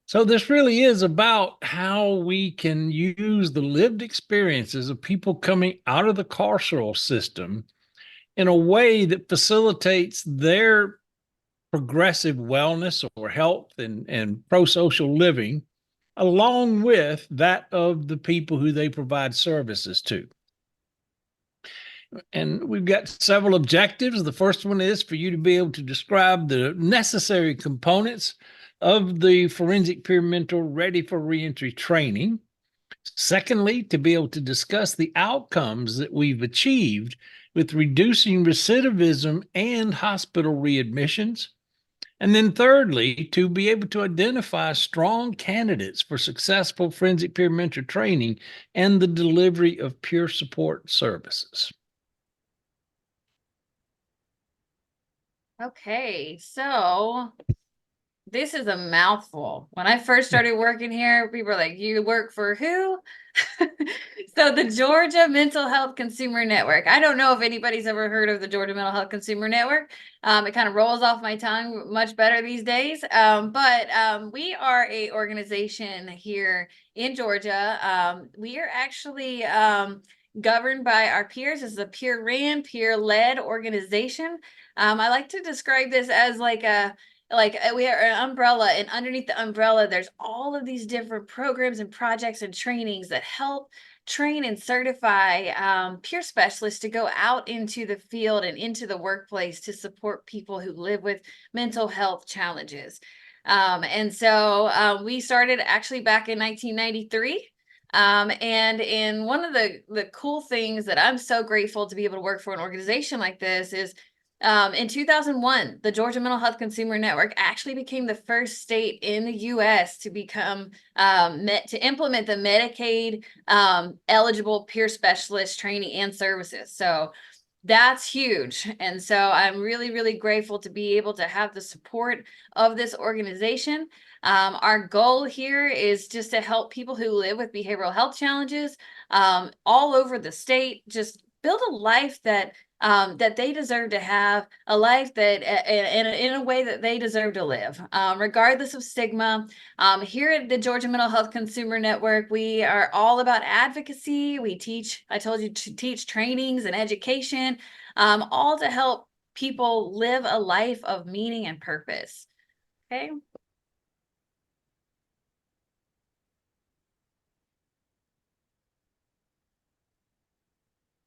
So this really is about how we can use the lived experiences of people coming out of the carceral system in a way that facilitates their progressive wellness or health and pro-social living, along with that of the people who they provide services to. And we've got several objectives. The first one is for you to be able to describe the necessary components of the Forensic Peer Mentor Ready4Reentry training. Secondly, to be able to discuss the outcomes that we've achieved with reducing recidivism and hospital readmissions. And then thirdly, to be able to identify strong candidates for successful forensic peer mentor training and the delivery of peer support services. Okay, so this is a mouthful. When I first started working here, people were like, "You work for who?" So the Georgia Mental Health Consumer Network. I don't know if anybody's ever heard of the Georgia Mental Health Consumer Network. It kind of rolls off my tongue much better these days. But we are a organization here in Georgia. We are actually governed by our peers. This is a peer-ran, peer-led organization. I like to describe this as like we are an umbrella, and underneath the umbrella there's all of these different programs and projects and trainings that help train and certify peer specialists to go out into the field and into the workplace to support people who live with mental health challenges. And so we started actually back in 1993. And one of the cool things that I'm so grateful to be able to work for an organization like this is in 2001, the Georgia Mental Health Consumer Network actually became the first state in the U.S. to become to implement the Medicaid eligible peer specialist training and services. So that's huge. And so I'm really, really grateful to be able to have the support of this organization. Our goal here is just to help people who live with behavioral health challenges all over the state just build a life that they deserve to have, a life that in a way that they deserve to live, regardless of stigma. Here at the Georgia Mental Health Consumer Network, we are all about advocacy. We teach, I told you, to teach trainings and education, all to help people live a life of meaning and purpose. Okay.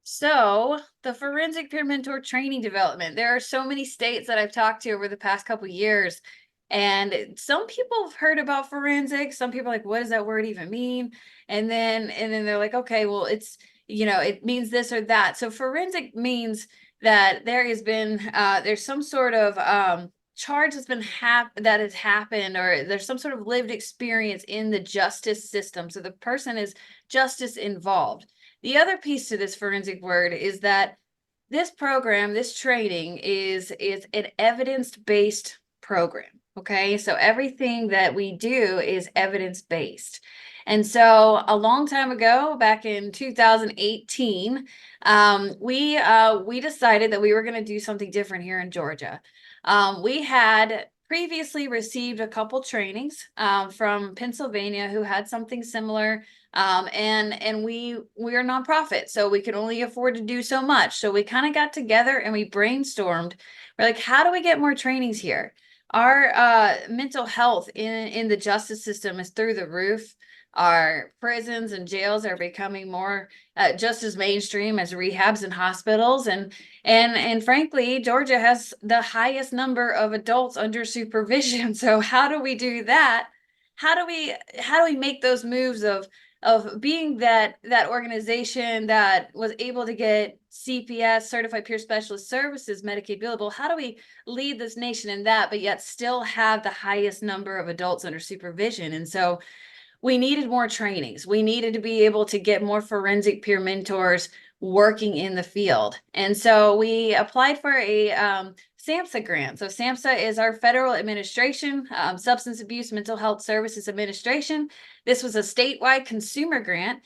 So the forensic peer mentor training development, there are so many states that I've talked to over the past couple of years, and some people have heard about forensic. Some people are like, what does that word even mean? And then they're like, okay, well, it's, it means this or that. So forensic means that there has been there's some sort of charge that has happened, or there's some sort of lived experience in the justice system. So the person is justice involved. The other piece to this forensic word is that this program, this training is an evidence-based program. Okay, so everything that we do is evidence-based. And so a long time ago, back in 2018, we decided that we were going to do something different here in Georgia. We had previously received a couple trainings from Pennsylvania who had something similar. And we're a nonprofit, so we could only afford to do so much. So we kind of got together and we brainstormed. We're like, how do we get more trainings here? Our mental health in the justice system is through the roof. Our prisons and jails are becoming more just as mainstream as rehabs and hospitals, and frankly, Georgia has the highest number of adults under supervision. So how do we do that? How do we make those moves of being that organization that was able to get CPS, Certified Peer Specialist Services, Medicaid billable? How do we lead this nation in that, but yet still have the highest number of adults under supervision? And so we needed more trainings. We needed to be able to get more forensic peer mentors working in the field. And so we applied for a SAMHSA grant. So SAMHSA is our federal administration, Substance Abuse Mental Health Services Administration. This was a statewide consumer grant.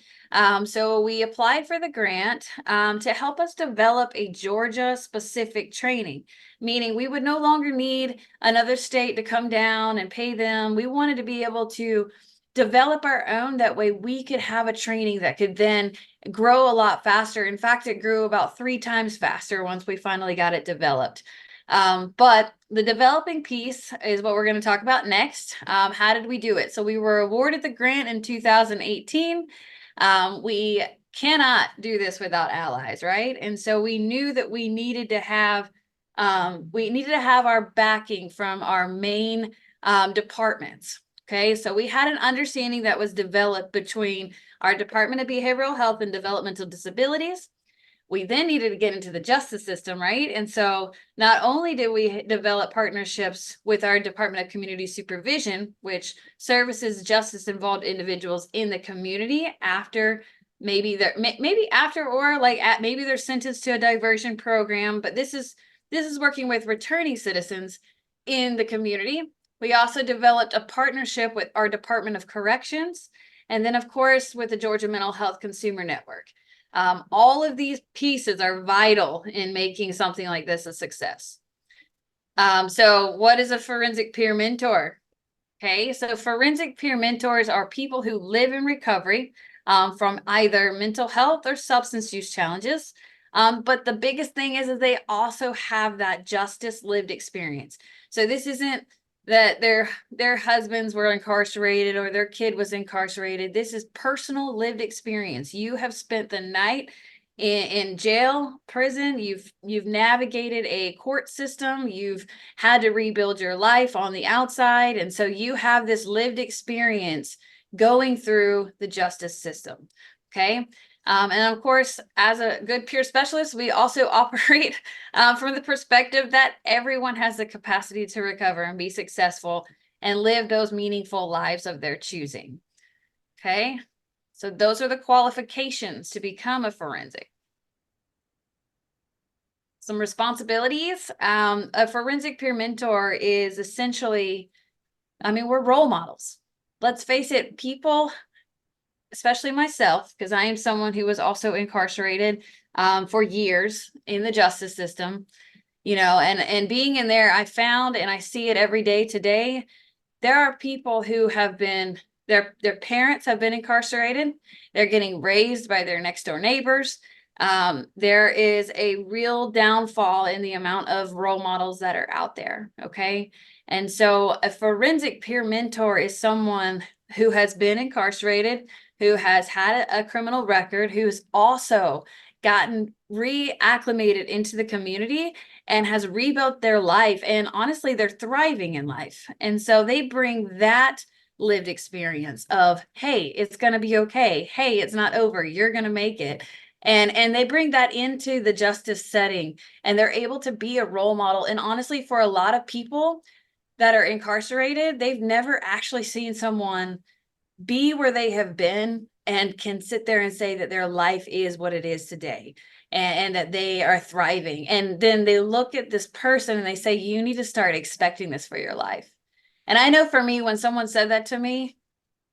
So we applied for the grant to help us develop a Georgia-specific training, meaning we would no longer need another state to come down and pay them. We wanted to be able to develop our own. That way we could have a training that could then grow a lot faster. In fact, it grew about 3 times faster once we finally got it developed. But the developing piece is what we're going to talk about next. How did we do it? So we were awarded the grant in 2018. We cannot do this without allies, right? And so we knew that we needed to have our backing from our main departments. Okay, so we had an understanding that was developed between our Department of Behavioral Health and Developmental Disabilities. We then needed to get into the justice system, right? And so not only did we develop partnerships with our Department of Community Supervision, which services justice-involved individuals in the community after maybe they're sentenced to a diversion program, but this is working with returning citizens in the community. We also developed a partnership with our Department of Corrections, and then, of course, with the Georgia Mental Health Consumer Network. All of these pieces are vital in making something like this a success. So what is a forensic peer mentor? Okay, so forensic peer mentors are people who live in recovery from either mental health or substance use challenges. But the biggest thing is that they also have that justice lived experience. So this isn't that their husbands were incarcerated or their kid was incarcerated. This is personal lived experience. You have spent the night in jail, prison. You've navigated a court system. You've had to rebuild your life on the outside. And so you have this lived experience going through the justice system. Okay. And of course, as a good peer specialist, we also operate from the perspective that everyone has the capacity to recover and be successful and live those meaningful lives of their choosing. Okay, so those are the qualifications to become a forensic. Some responsibilities. A forensic peer mentor is essentially, we're role models. Let's face it, people, especially myself, because I am someone who was also incarcerated for years in the justice system, and being in there, I found, and I see it every day today, there are people who have been, their parents have been incarcerated. They're getting raised by their next door neighbors. There is a real downfall in the amount of role models that are out there. Okay. And so a forensic peer mentor is someone who has been incarcerated, who has had a criminal record, who's also gotten reacclimated into the community and has rebuilt their life. And honestly, they're thriving in life. And so they bring that lived experience of, hey, it's going to be okay. Hey, it's not over. You're going to make it. And they bring that into the justice setting, and they're able to be a role model. And honestly, for a lot of people that are incarcerated, they've never actually seen someone be where they have been and can sit there and say that their life is what it is today, and that they are thriving. And then they look at this person and they say, you need to start expecting this for your life. And I know for me, when someone said that to me,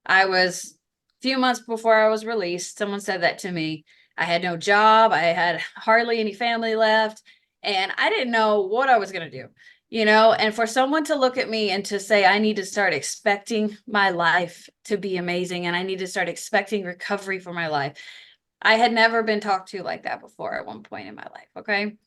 I was a few months before I was released, someone said that to me. I had no job. I had hardly any family left, and I didn't know what I was going to do. And for someone to look at me and to say, I need to start expecting my life to be amazing, and I need to start expecting recovery for my life. I had never been talked to like that before at one point in my life. Okay.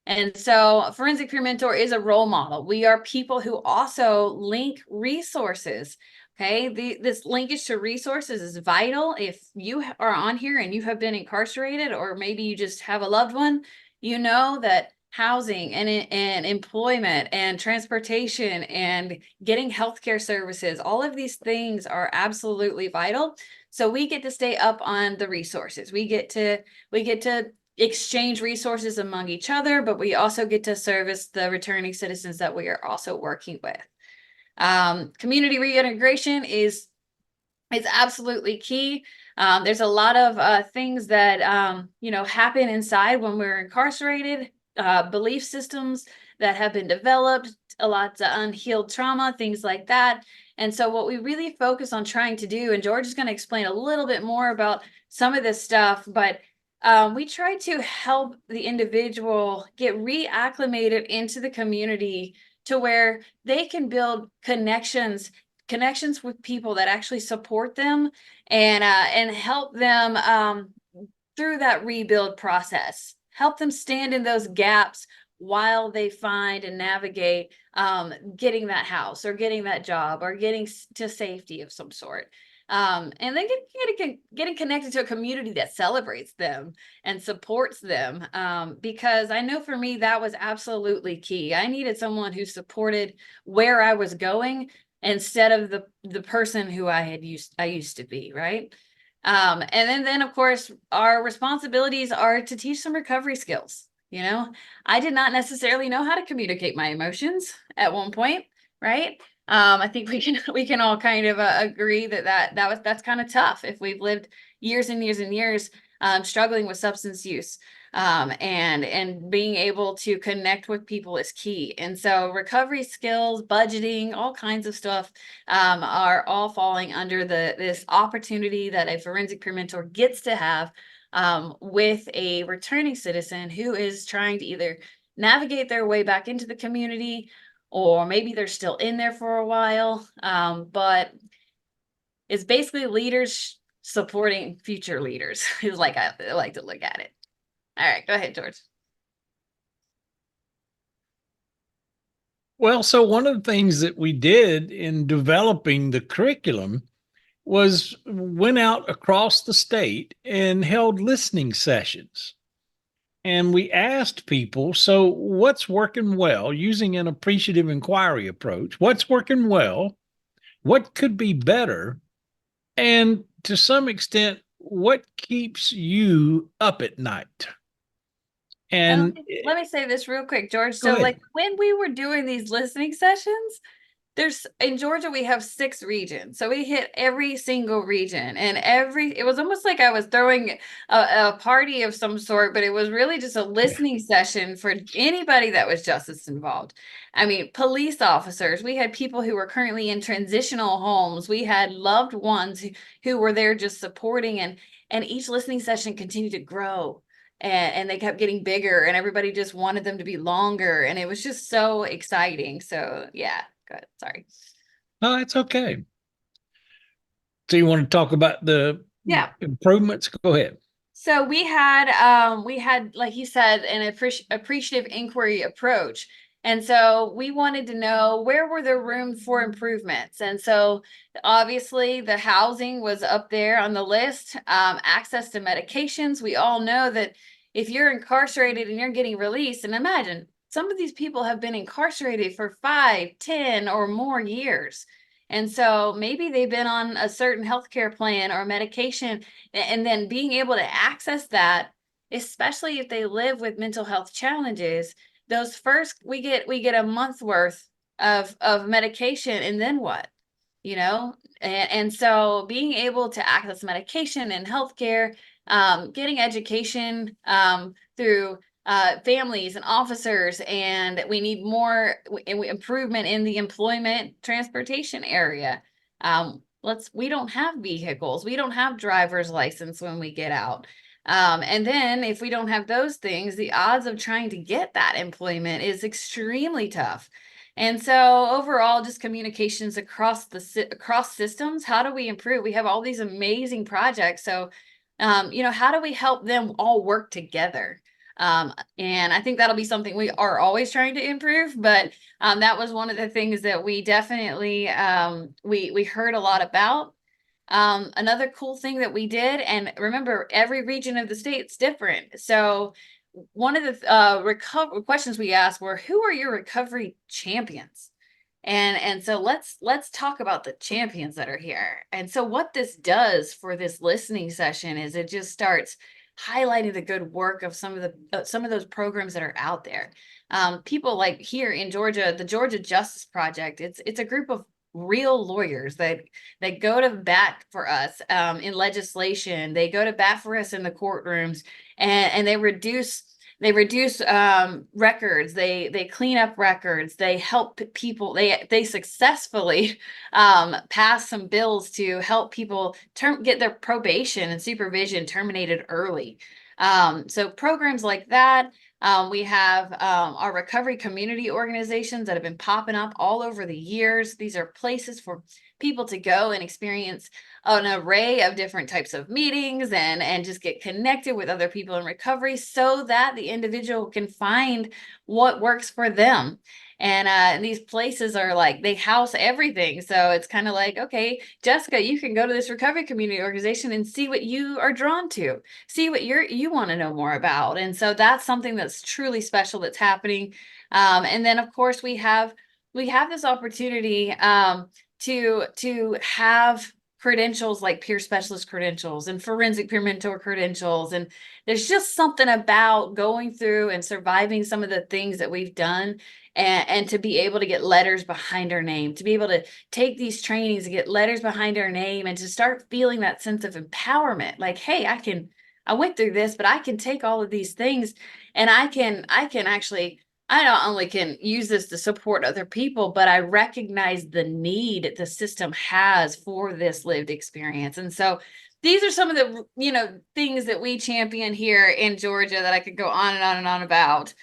And so a forensic peer mentor is a role model. We are people who also link resources. Okay. This linkage to resources is vital. If you are on here and you have been incarcerated, or maybe you just have a loved one, that housing and employment and transportation and getting healthcare services, all of these things are absolutely vital. So we get to stay up on the resources. We get to exchange resources among each other, but we also get to service the returning citizens that we are also working with. Community reintegration is absolutely key. There's a lot of things that happen inside when we're incarcerated. Belief systems that have been developed, a lot of unhealed trauma, things like that. And so what we really focus on trying to do, and George is going to explain a little bit more about some of this stuff, but we try to help the individual get reacclimated into the community to where they can build connections with people that actually support them and help them through that rebuild process, help them stand in those gaps while they find and navigate getting that house or getting that job or getting to safety of some sort. And then getting connected to a community that celebrates them and supports them. Because I know for me, that was absolutely key. I needed someone who supported where I was going instead of the person who I used to be, right? And then of course, our responsibilities are to teach some recovery skills. You know, I did not necessarily know how to communicate my emotions at one point, right? I think we can all kind of agree that's kind of tough if we've lived years and years and years struggling with substance use. And being able to connect with people is key. And so recovery skills, budgeting, all kinds of stuff are all falling under this opportunity that a forensic peer mentor gets to have with a returning citizen who is trying to either navigate their way back into the community, or maybe they're still in there for a while. But it's basically leaders supporting future leaders is like I like to look at it. All right, go ahead, George. Well, so one of the things that we did in developing the curriculum was went out across the state and held listening sessions. And we asked people, so what's working well, using an appreciative inquiry approach? What's working well? What could be better? And to some extent, what keeps you up at night? And And let me say this real quick, George. go So ahead. like when we were doing these listening sessions, there's in Georgia, we have 6 regions. So we hit every single region and it was almost like I was throwing a party of some sort, but it was really just a listening session for anybody that was justice involved. I mean, police officers, we had people who were currently in transitional homes. We had loved ones who were there just supporting, and each listening session continued to grow. And they kept getting bigger and everybody just wanted them to be longer. And it was just so exciting. So yeah. Good. Sorry. No, that's okay. So you want to talk about the Yeah. improvements? Go ahead. So we had like you said an appreciative inquiry approach. And so we wanted to know where were there room for improvements. And so obviously the housing was up there on the list. Access to medications. We all know that if you're incarcerated and you're getting released, and imagine some of these people have been incarcerated for 5, 10 or more years. And so maybe they've been on a certain healthcare plan or medication, and then being able to access that, especially if they live with mental health challenges, those first we get a month's worth of medication, and then what? You know, and so being able to access medication and healthcare, getting education through families and officers, and we need more improvement in the employment transportation area. We don't have vehicles, we don't have driver's license when we get out. And then if we don't have those things, the odds of trying to get that employment is extremely tough. And so overall, just communications across systems. How do we improve? We have all these amazing projects. So, how do we help them all work together? And I think that'll be something we are always trying to improve, but that was one of the things that we definitely we heard a lot about. Another cool thing that we did, and remember, every region of the state's different. So one of the questions we asked were, who are your recovery champions? And so let's talk about the champions that are here. And so what this does for this listening session is it just starts highlighting the good work of some of those programs that are out there. People like here in Georgia, the Georgia Justice Project, it's a group of real lawyers that go to bat for us in legislation. They go to bat for us in the courtrooms, and they reduce They reduce records. They clean up records. They help people. They successfully pass some bills to help people get their probation and supervision terminated early. So programs like that. We have our recovery community organizations that have been popping up all over the years. These are places for people to go and experience an array of different types of meetings and just get connected with other people in recovery so that the individual can find what works for them. And these places are like, they house everything. So it's kind of like, okay, Jessica, you can go to this recovery community organization and see what you are drawn to, see what you want to know more about. And so that's something that's truly special that's happening. And then of course we have this opportunity to have credentials like peer specialist credentials and forensic peer mentor credentials. And there's just something about going through and surviving some of the things that we've done and to be able to get letters behind our name, to be able to take these trainings and get letters behind our name and to start feeling that sense of empowerment. Like, hey, I went through this, but I can take all of these things and I can actually, I not only can use this to support other people, but I recognize the need the system has for this lived experience. And so these are some of the, things that we champion here in Georgia that I could go on and on and on about.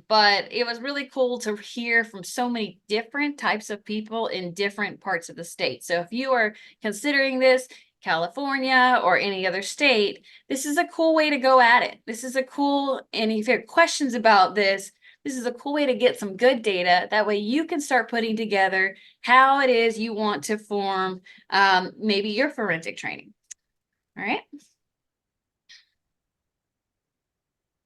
But it was really cool to hear from so many different types of people in different parts of the state. So if you are considering this, California or any other state, this is a cool way to go at it. This is a cool, and if you have questions about this is a cool way to get some good data. That way you can start putting together how it is you want to form maybe your forensic training. All right.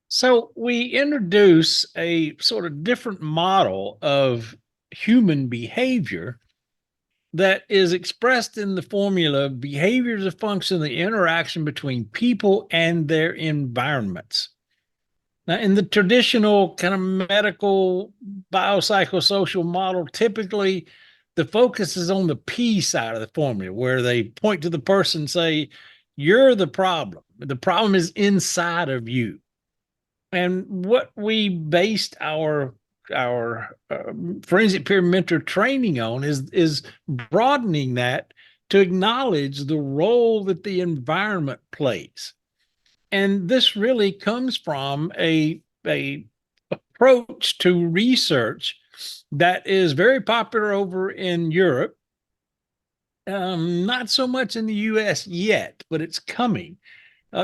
So we introduce a sort of different model of human behavior that is expressed in the formula behavior is a function of the interaction between people and their environments. Now, in the traditional kind of medical biopsychosocial model, typically the focus is on the P side of the formula, where they point to the person and say, you're the problem. The problem is inside of you. And what we based our forensic peer mentor training on is broadening that to acknowledge the role that the environment plays. And this really comes from a approach to research that is very popular over in Europe, not so much in the US yet, but it's coming,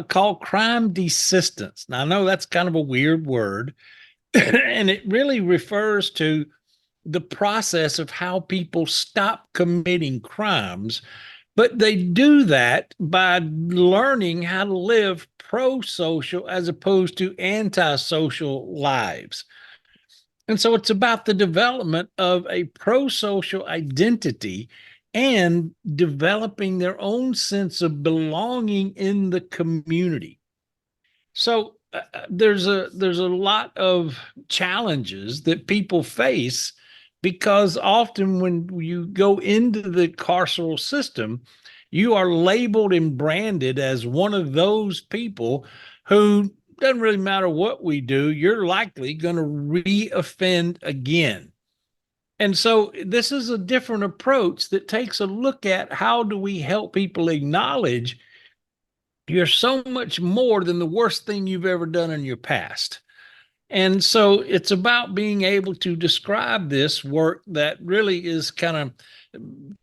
called crime desistance. Now, I know that's kind of a weird word, and it really refers to the process of how people stop committing crimes, but they do that by learning how to live pro-social as opposed to anti-social lives. And so it's about the development of a pro-social identity and developing their own sense of belonging in the community. So there's a lot of challenges that people face because often when you go into the carceral system, you are labeled and branded as one of those people who doesn't really matter what we do, you're likely going to re-offend again. And so this is a different approach that takes a look at how do we help people acknowledge you're so much more than the worst thing you've ever done in your past. And so it's about being able to describe this work that really is kind of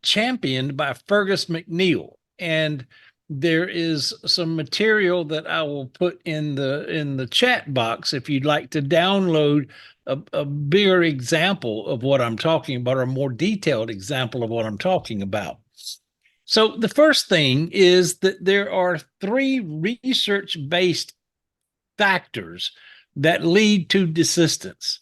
championed by Fergus McNeil. And there is some material that I will put in the chat box if you'd like to download a bigger example of what I'm talking about, or a more detailed example of what I'm talking about. So the first thing is that there are 3 research-based factors that lead to desistance.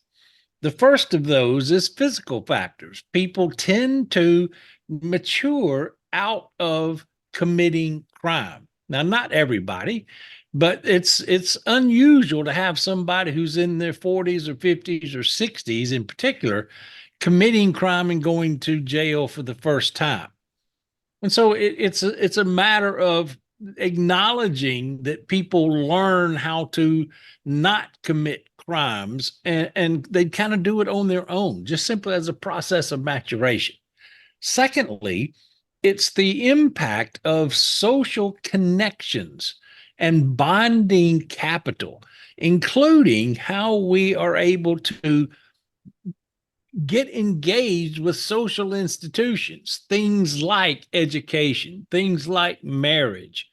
The first of those is physical factors. People tend to mature out of committing crime. Now, not everybody, but it's unusual to have somebody who's in their 40s or 50s or 60s in particular committing crime and going to jail for the first time. And so it's a matter of acknowledging that people learn how to not commit crimes, and they kind of do it on their own, just simply as a process of maturation. Secondly, it's the impact of social connections and bonding capital, including how we are able to get engaged with social institutions, things like education, things like marriage,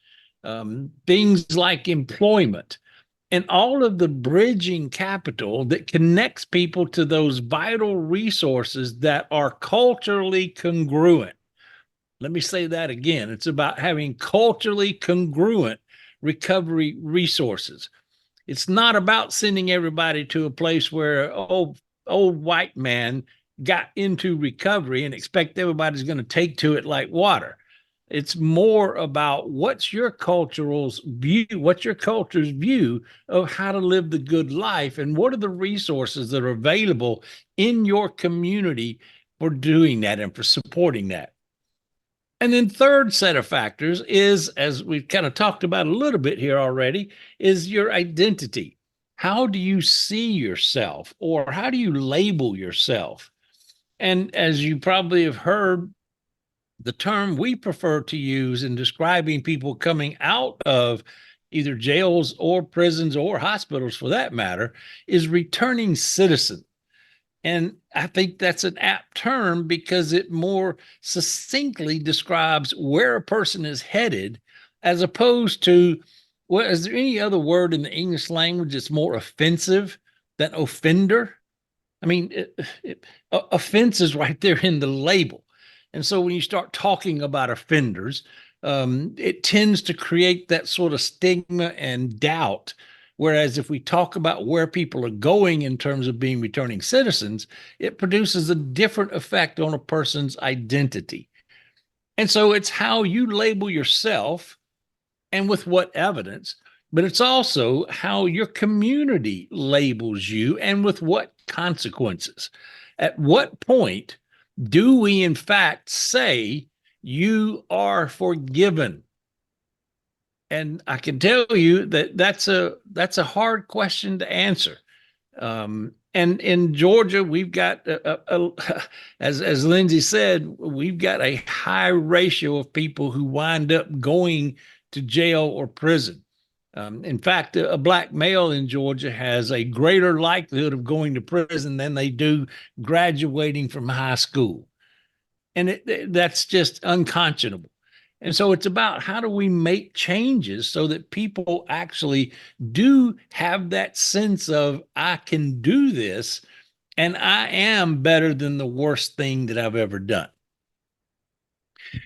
things like employment, and all of the bridging capital that connects people to those vital resources that are culturally congruent. Let me say that again. It's about having culturally congruent recovery resources. It's not about sending everybody to a place where old white man got into recovery and expect everybody's going to take to it like water. It's more about what's your culture's view of how to live the good life, and what are the resources that are available in your community for doing that and for supporting that. And then third set of factors is, as we've kind of talked about a little bit here already, is your identity. How do you see yourself, or how do you label yourself? And as you probably have heard, the term we prefer to use in describing people coming out of either jails or prisons or hospitals for that matter is returning citizen. And I think that's an apt term because it more succinctly describes where a person is headed, as opposed to, well, is there any other word in the English language that's more offensive than offender? I mean, offense is right there in the label. And so when you start talking about offenders, it tends to create that sort of stigma and doubt. Whereas if we talk about where people are going in terms of being returning citizens, it produces a different effect on a person's identity. And so it's how you label yourself and with what evidence, but it's also how your community labels you and with what consequences. At what point do we, in fact, say you are forgiven? And I can tell you that that's a hard question to answer. And in Georgia, we've got, as Lindsey said, we've got a high ratio of people who wind up going to jail or prison. In fact, a black male in Georgia has a greater likelihood of going to prison than they do graduating from high school. And that's just unconscionable. And so it's about how do we make changes so that people actually do have that sense of, I can do this and I am better than the worst thing that I've ever done.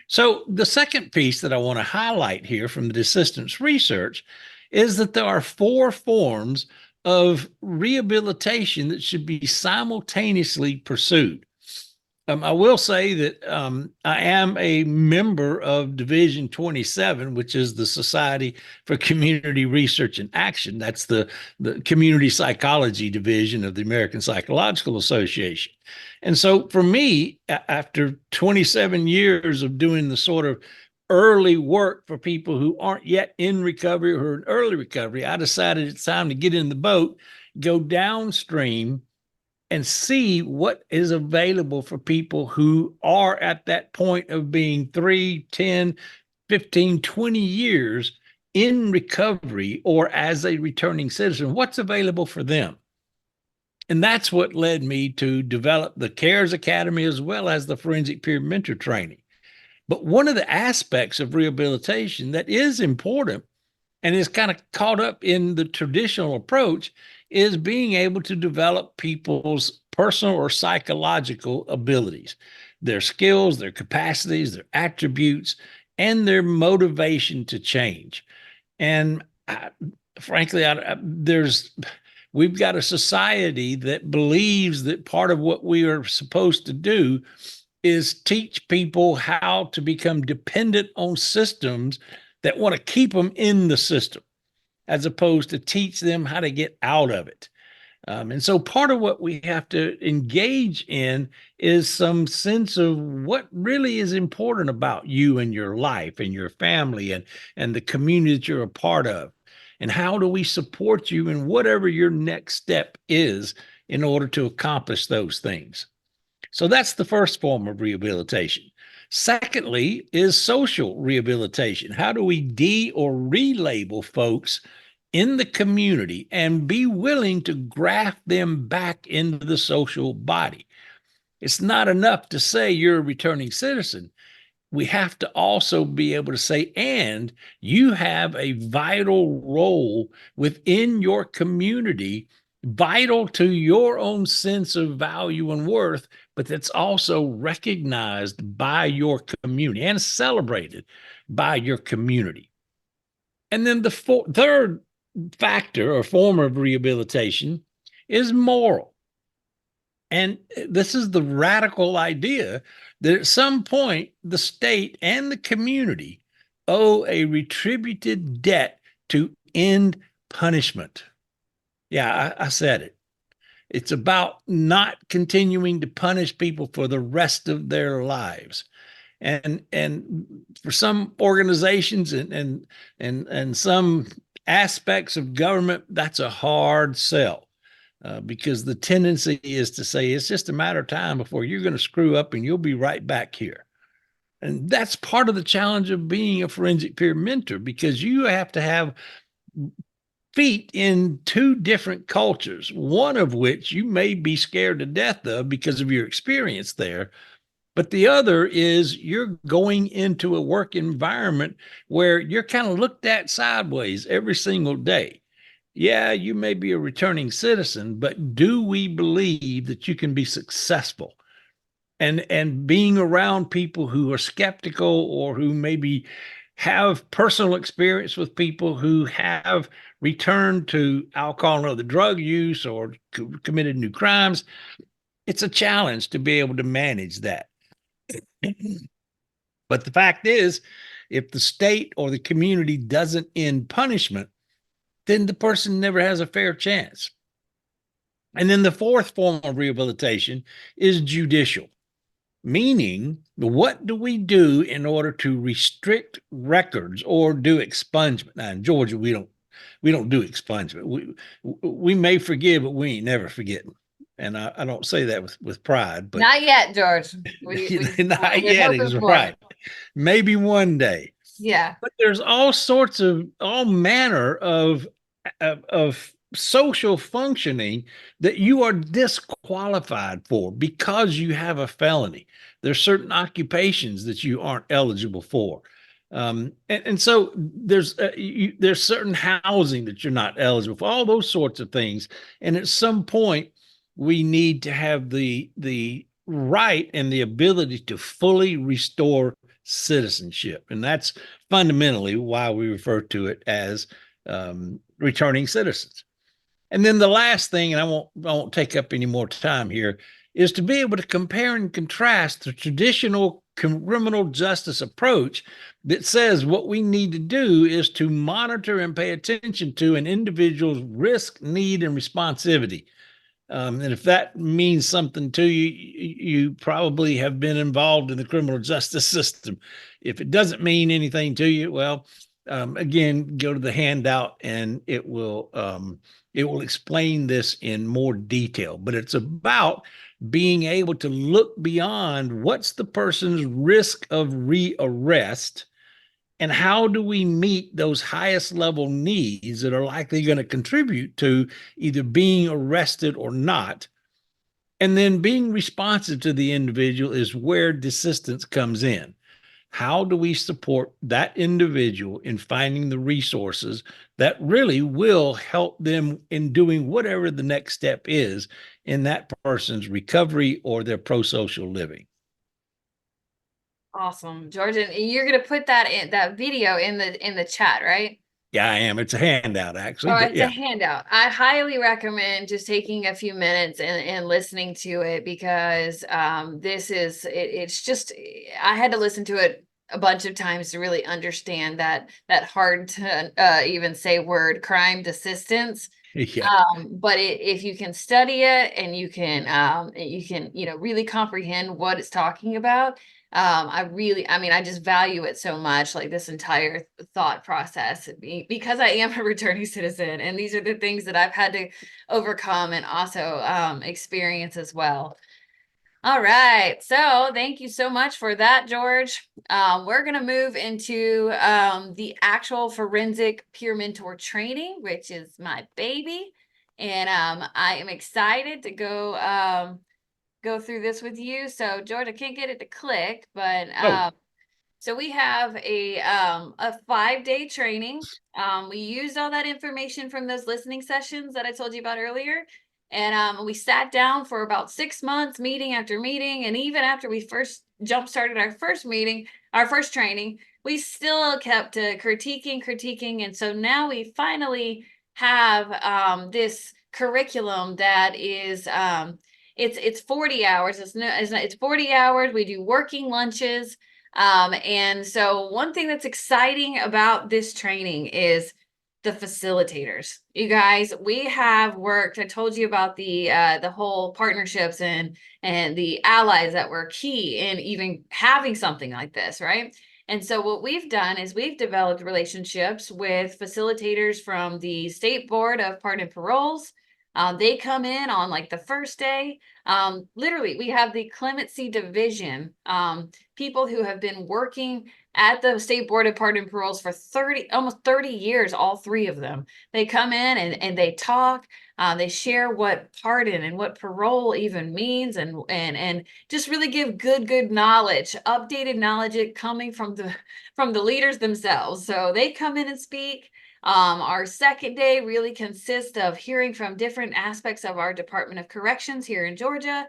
So the second piece that I want to highlight here from the desistance research is that there are 4 forms of rehabilitation that should be simultaneously pursued. I will say that I am a member of Division 27, which is the Society for Community Research and Action. That's the community psychology division of the American Psychological Association. And so for me, after 27 years of doing the sort of early work for people who aren't yet in recovery or in early recovery, I decided it's time to get in the boat, go downstream, and see what is available for people who are at that point of being 3, 10, 15, 20 years in recovery or as a returning citizen. What's available for them? And that's what led me to develop the CARES Academy as well as the Forensic Peer Mentor Training. But one of the aspects of rehabilitation that is important and is kind of caught up in the traditional approach is being able to develop people's personal or psychological abilities, their skills, their capacities, their attributes, and their motivation to change. And frankly, we've got a society that believes that part of what we are supposed to do is teach people how to become dependent on systems that want to keep them in the system, as opposed to teach them how to get out of it. And so part of what we have to engage in is some sense of what really is important about you and your life and your family and the community that you're a part of. And how do we support you in whatever your next step is in order to accomplish those things? So that's the first form of rehabilitation. Secondly, is social rehabilitation. How do we de or relabel folks in the community and be willing to graft them back into the social body? It's not enough to say you're a returning citizen. We have to also be able to say, and you have a vital role within your community, vital to your own sense of value and worth, but that's also recognized by your community and celebrated by your community. And then the third factor or form of rehabilitation is moral. And this is the radical idea that at some point, the state and the community owe a retributive debt to end punishment. Yeah, I said it. It's about not continuing to punish people for the rest of their lives. And for some organizations and some aspects of government, that's a hard sell. Because the tendency is to say it's just a matter of time before you're going to screw up and you'll be right back here. And that's part of the challenge of being a forensic peer mentor, because you have to have feet in two different cultures, one of which you may be scared to death of because of your experience there. But the other is you're going into a work environment where you're kind of looked at sideways every single day. Yeah, you may be a returning citizen, but do we believe that you can be successful? And being around people who are skeptical or who maybe have personal experience with people who have returned to alcohol and other drug use or committed new crimes, it's a challenge to be able to manage that. But the fact is, if the state or the community doesn't end punishment, then the person never has a fair chance. And then the fourth form of rehabilitation is judicial, meaning what do we do in order to restrict records or do expungement? Now in Georgia, we don't do expungement. We may forgive, but we ain't never forgetting. And I don't say that with pride, but not yet, George. Not yet is right. Maybe one day. Yeah. But there's all manner of social functioning that you are disqualified for because you have a felony. There's certain occupations that you aren't eligible for. And so there's certain housing that you're not eligible for, all those sorts of things. And at some point, we need to have the right and the ability to fully restore citizenship. And that's fundamentally why we refer to it as returning citizens. And then the last thing, and I won't take up any more time here, is to be able to compare and contrast the traditional criminal justice approach that says what we need to do is to monitor and pay attention to an individual's risk, need, and responsivity. And if that means something to you, you probably have been involved in the criminal justice system. If it doesn't mean anything to you, well, again, go to the handout and it will explain this in more detail. But it's about being able to look beyond what's the person's risk of rearrest and how do we meet those highest level needs that are likely going to contribute to either being arrested or not. And then being responsive to the individual is where desistance comes in. How do we support that individual in finding the resources that really will help them in doing whatever the next step is in that person's recovery or their pro-social living? Awesome, George. And you're gonna put that video in the chat, right? Yeah, I am. It's a handout, actually. Oh, it's a handout. I highly recommend just taking a few minutes and listening to it, because it's just, I had to listen to it a bunch of times to really understand that hard to even say word, crime desistance. Yeah. But if you can study it and you can, really comprehend what it's talking about, I just value it so much, like this entire thought process, because I am a returning citizen, and these are the things that I've had to overcome and also experience as well. All right, so thank you so much for that, George. We're going to move into the actual forensic peer mentor training, which is my baby. And I am excited to go through this with you. So, George, I can't get it to click, but Oh, so we have a 5-day training. We used all that information from those listening sessions that I told you about earlier. And we sat down for about 6 months, meeting after meeting. And even after we first jump started our first meeting, our first training, we still kept critiquing. And so now we finally have this curriculum that is it's 40 hours. It's 40 hours. We do working lunches. And so one thing that's exciting about this training is the facilitators. You guys, we have worked, I told you about the whole partnerships and the allies that were key in even having something like this, right? And so what we've done is we've developed relationships with facilitators from the State Board of Pardon and Paroles. They come in on like the first day. Literally, we have the clemency division, people who have been working at the State Board of Pardon and Paroles for almost 30 years, all three of them. They come in and they talk, they share what pardon and what parole even means, and just really give good knowledge, updated knowledge coming from the leaders themselves. So they come in and speak. Our second day really consists of hearing from different aspects of our Department of Corrections here in Georgia.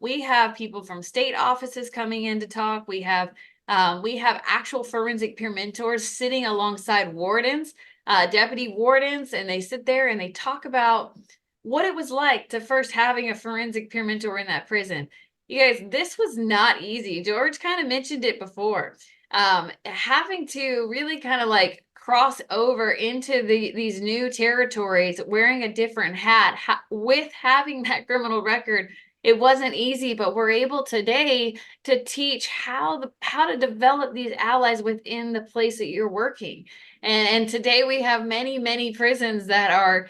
We have people from state offices coming in to talk. We have actual forensic peer mentors sitting alongside wardens, deputy wardens, and they sit there and they talk about what it was like to first having a forensic peer mentor in that prison. You guys, this was not easy. George kind of mentioned it before. Having to really kind of like cross over into these new territories, wearing a different hat, with having that criminal record, it wasn't easy, but we're able today to teach how to develop these allies within the place that you're working. And today we have many prisons that are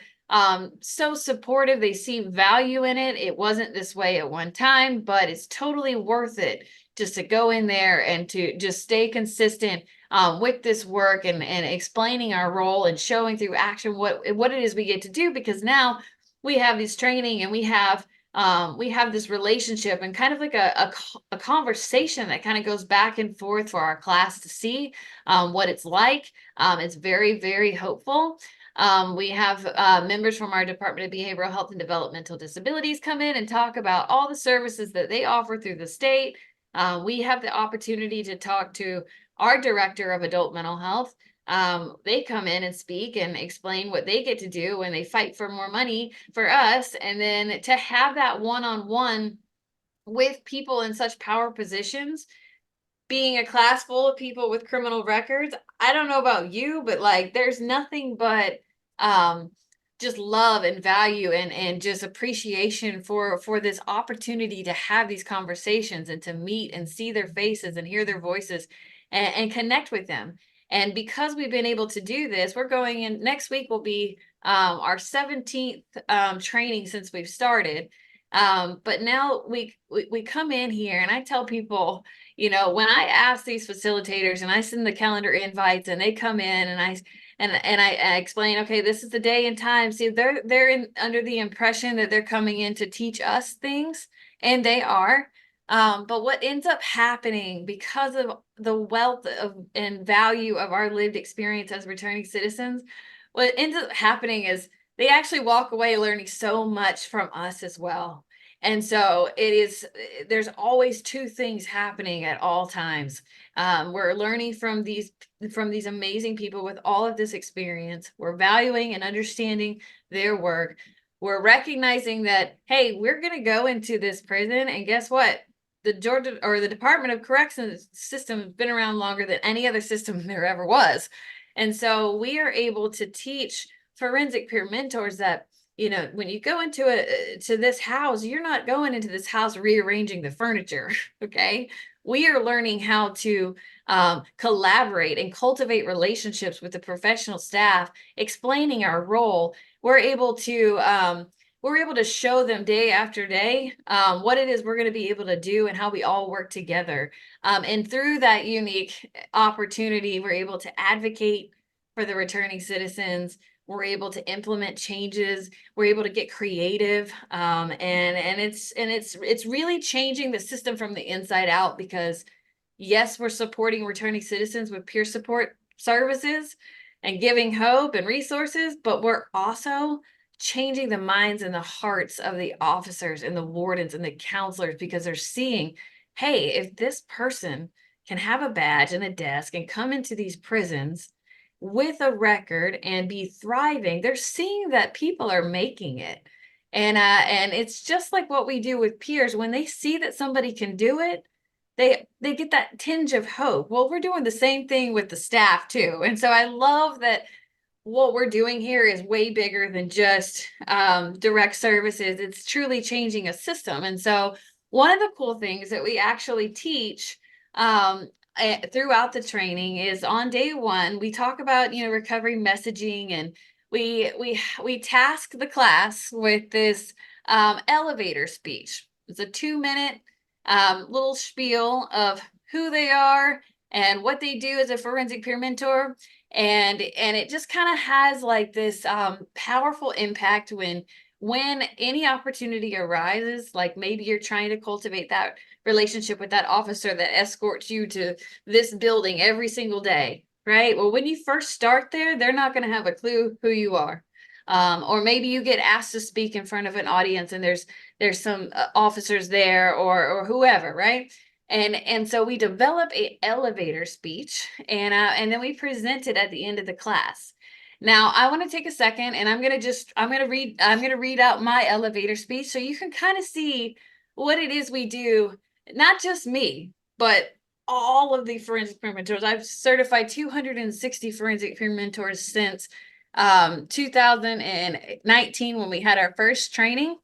so supportive. They see value in it. It wasn't this way at one time, but it's totally worth it just to go in there and to just stay consistent with this work and explaining our role and showing through action what it is we get to do, because now we have this training and we have this relationship and kind of like a conversation that kind of goes back and forth for our class to see what it's like. It's very hopeful. We have members from our Department of Behavioral Health and Developmental Disabilities come in and talk about all the services that they offer through the state. We have the opportunity to talk to our Director of Adult Mental Health. They come in and speak and explain what they get to do when they fight for more money for us. And then to have that one-on-one with people in such power positions, being a class full of people with criminal records, I don't know about you, but like there's nothing but just love and value and just appreciation for this opportunity to have these conversations and to meet and see their faces and hear their voices and connect with them. And because we've been able to do this, we're going in next week will be our 17th training since we've started. But now we come in here and I tell people, when I ask these facilitators and I send the calendar invites and they come in and I explain, okay, this is the day and time. See, they're under the impression that they're coming in to teach us things, and they are. But what ends up happening because of the wealth of and value of our lived experience as returning citizens, what ends up happening is they actually walk away learning so much from us as well. And so there's always two things happening at all times. We're learning from these amazing people with all of this experience. We're valuing and understanding their work. We're recognizing that, hey, we're going to go into this prison, and guess what? The Georgia or the Department of Corrections system has been around longer than any other system there ever was. And so we are able to teach forensic peer mentors that, you know, when you go into to this house, you're not going into this house rearranging the furniture. Okay. We are learning how to collaborate and cultivate relationships with the professional staff, explaining our role. We're able to show them day after day what it is we're going to be able to do and how we all work together. And through that unique opportunity, we're able to advocate for the returning citizens. We're able to implement changes. We're able to get creative, and it's really changing the system from the inside out. Because yes, we're supporting returning citizens with peer support services and giving hope and resources, but we're also changing the minds and the hearts of the officers and the wardens and the counselors, because they're seeing, hey, if this person can have a badge and a desk and come into these prisons with a record and be thriving, they're seeing that people are making it. And it's just like what we do with peers. When they see that somebody can do it, they get that tinge of hope. Well, we're doing the same thing with the staff too. And so I love that what we're doing here is way bigger than just direct services. It's truly changing a system. And so one of the cool things that we actually teach throughout the training is on day one, we talk about, you know, recovery messaging, and we task the class with this elevator speech. It's a 2-minute little spiel of who they are and what they do as a forensic peer mentor. And it just kind of has like this powerful impact when any opportunity arises. Like maybe you're trying to cultivate that relationship with that officer that escorts you to this building every single day, right? Well, when you first start there, they're not going to have a clue who you are. Or maybe you get asked to speak in front of an audience and there's some officers there or whoever, right? And so we develop a elevator speech, and then we present it at the end of the class. Now I want to take a second, and I'm gonna read out my elevator speech so you can kind of see what it is we do. Not just me, but all of the forensic peer mentors. I've certified 260 forensic peer mentors since 2019 when we had our first training.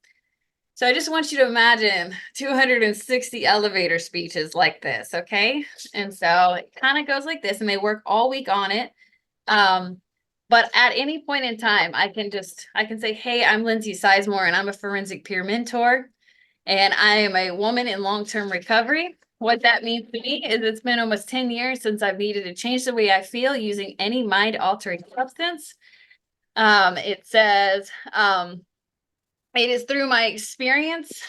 So I just want you to imagine 260 elevator speeches like this, okay? And so it kind of goes like this, and they work all week on it. But at any point in time, I can say, hey, I'm Lindsey Sizemore, and I'm a forensic peer mentor, and I am a woman in long-term recovery. What that means to me is it's been almost 10 years since I've needed to change the way I feel using any mind-altering substance. It says, it is through my experience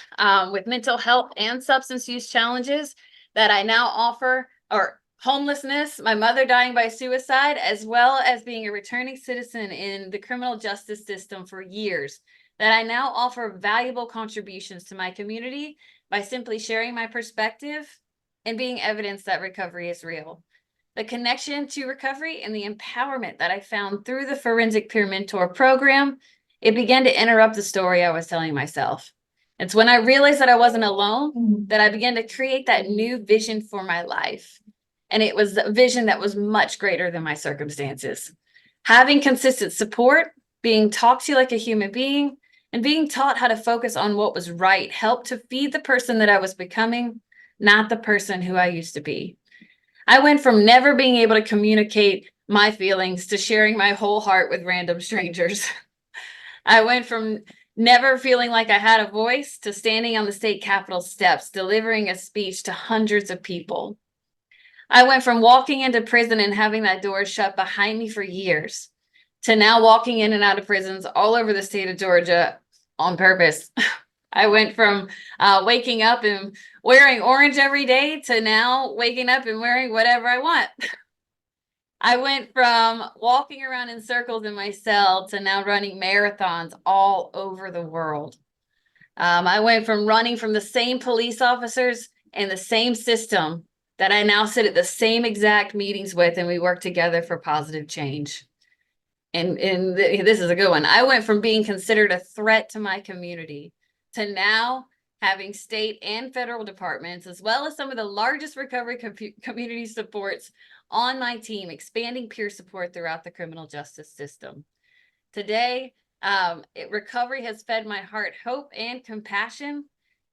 with mental health and substance use challenges that I now offer, or homelessness, my mother dying by suicide, as well as being a returning citizen in the criminal justice system for years, that I now offer valuable contributions to my community by simply sharing my perspective and being evidence that recovery is real. The connection to recovery and the empowerment that I found through the Forensic Peer Mentor program, it began to interrupt the story I was telling myself. It's when I realized that I wasn't alone that I began to create that new vision for my life. And it was a vision that was much greater than my circumstances. Having consistent support, being talked to like a human being, and being taught how to focus on what was right helped to feed the person that I was becoming, not the person who I used to be. I went from never being able to communicate my feelings to sharing my whole heart with random strangers. I went from never feeling like I had a voice to standing on the state capitol steps, delivering a speech to hundreds of people. I went from walking into prison and having that door shut behind me for years to now walking in and out of prisons all over the state of Georgia on purpose. I went from waking up and wearing orange every day to now waking up and wearing whatever I want. I went from walking around in circles in my cell to now running marathons all over the world. I went from running from the same police officers and the same system that I now sit at the same exact meetings with, and we work together for positive change. And this is a good one. I went from being considered a threat to my community to now having state and federal departments, as well as some of the largest recovery community supports on my team, expanding peer support throughout the criminal justice system. Today, recovery has fed my heart hope and compassion,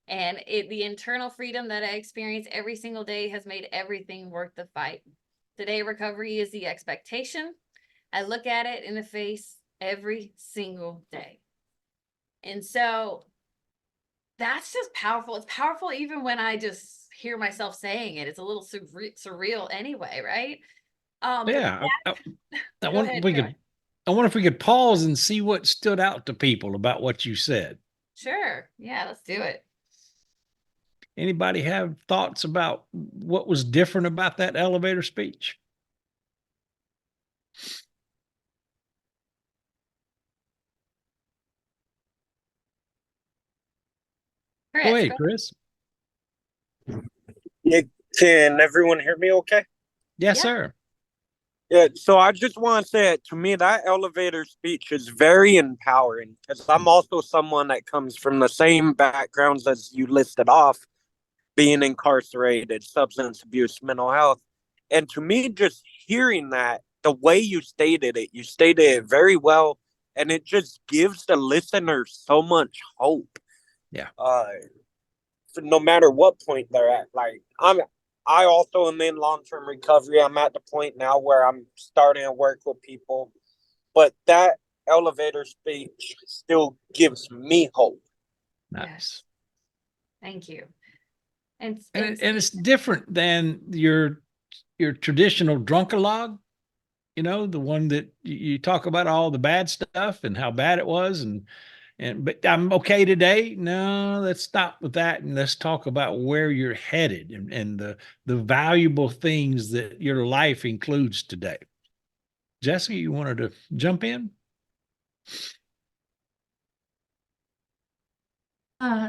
and the internal freedom that I experience every single day has made everything worth the fight. Today, recovery is the expectation. I look at it in the face every single day. And so that's just powerful. It's powerful even when I just hear myself saying it. It's a little surreal anyway, right? Yeah. I Go wonder ahead, if we Troy. could, I wonder if we could pause and see what stood out to people about what you said. Sure. Yeah, let's do it. Anybody have thoughts about what was different about that elevator speech? Go Chris, ahead, go. Chris. Yeah, can everyone hear me okay? Yes, Yeah. sir. Yeah, so I just want to say to me that elevator speech is very empowering because I'm also someone that comes from the same backgrounds as you listed off, being incarcerated, substance abuse, mental health. And to me, just hearing that, the way you stated it very well, and it just gives the listener so much hope. Yeah. No matter what point they're at. I also am in long-term recovery. I'm at the point now where I'm starting to work with people, but that elevator speech still gives me hope. Nice. Yes. Thank you. And It's different than your traditional drunkalog, the one that you talk about all the bad stuff and how bad it was but I'm okay today. No, let's stop with that and let's talk about where you're headed and the valuable things that your life includes today. Jesse, you wanted to jump in?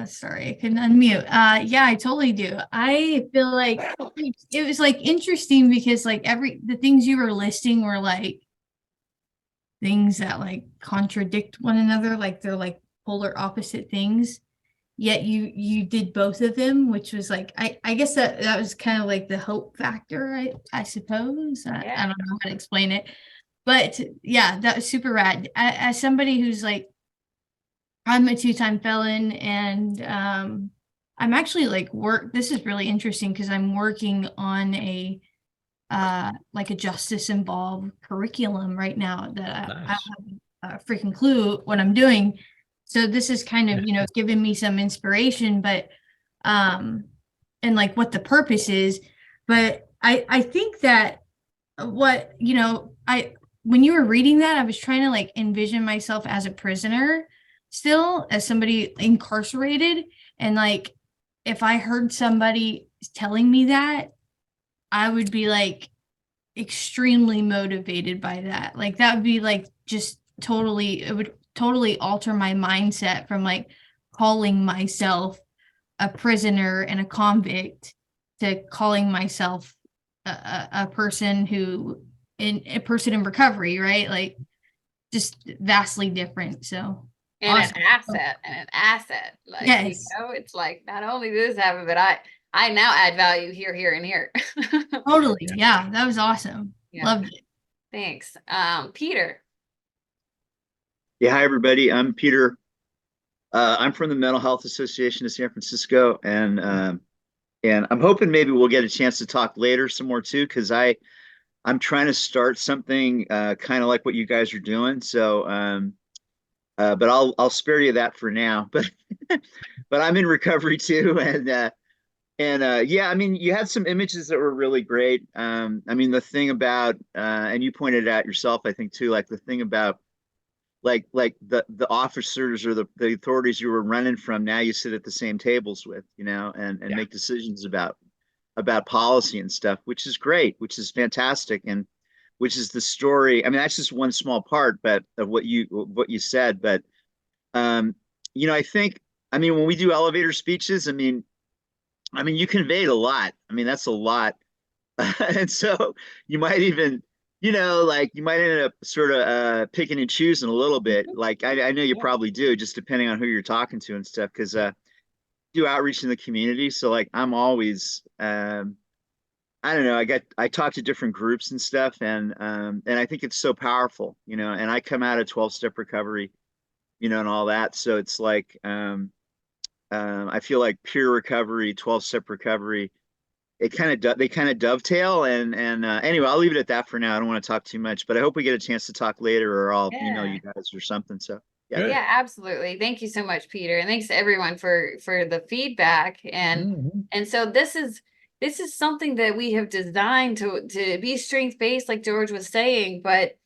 Sorry, I couldn't unmute. Yeah, I totally do. I feel like it was like interesting because like the things you were listing were like things that like contradict one another, like they're like polar opposite things. Yet you did both of them, which was like I guess that was kind of like the hope factor, I suppose. I don't know how to explain it. But yeah, that was super rad. As somebody who's like I'm a two-time felon and I'm actually like this is really interesting because I'm working on a like a justice involved curriculum right now that I Nice. don't have a freaking clue what I'm doing. So this is kind of, giving me some inspiration, but and like what the purpose is. But I think that what, when you were reading that, I was trying to like envision myself as a prisoner still, as somebody incarcerated. And like, if I heard somebody telling me that, I would be like extremely motivated by that. Like, that would be like just totally, it would totally alter my mindset from like calling myself a prisoner and a convict to calling myself a person a person in recovery, right? Like just vastly different. So and awesome. an asset. Like, yes, it's like not only does this happen, but I now add value here, here, and here. totally. Yeah, that was awesome. Yeah. Loved it. Thanks. Peter. Yeah, hi everybody. I'm Peter. I'm from the Mental Health Association of San Francisco, and I'm hoping maybe we'll get a chance to talk later some more too, because I'm trying to start something kind of like what you guys are doing. So, but I'll spare you that for now. But but I'm in recovery too, and yeah, I mean, you had some images that were really great. I mean, the thing about and you pointed it out yourself, I think too, like the thing about like the officers or the authorities you were running from, now you sit at the same tables with, and make decisions about policy and stuff, which is great, which is fantastic, and which is the story. I mean, that's just one small part, but of what you said. But I think, I mean, when we do elevator speeches, I mean, you conveyed a lot. I mean, that's a lot. And so you might even, like you might end up sort of picking and choosing a little bit. Like I know you probably do, just depending on who you're talking to and stuff, because do outreach in the community. So like I'm always I don't know, I talk to different groups and stuff, and I think it's so powerful, you know, and I come out of 12-step recovery, you know, and all that. So it's like I feel like peer recovery, 12-step recovery, they kind of dovetail, and anyway, I'll leave it at that for now. I don't want to talk too much, but I hope we get a chance to talk later, or I'll email Yeah. you guys or something. So yeah. Good. Yeah, absolutely. Thank you so much, Peter. And thanks to everyone for the feedback. And so this is something that we have designed to be strength-based, like George was saying, but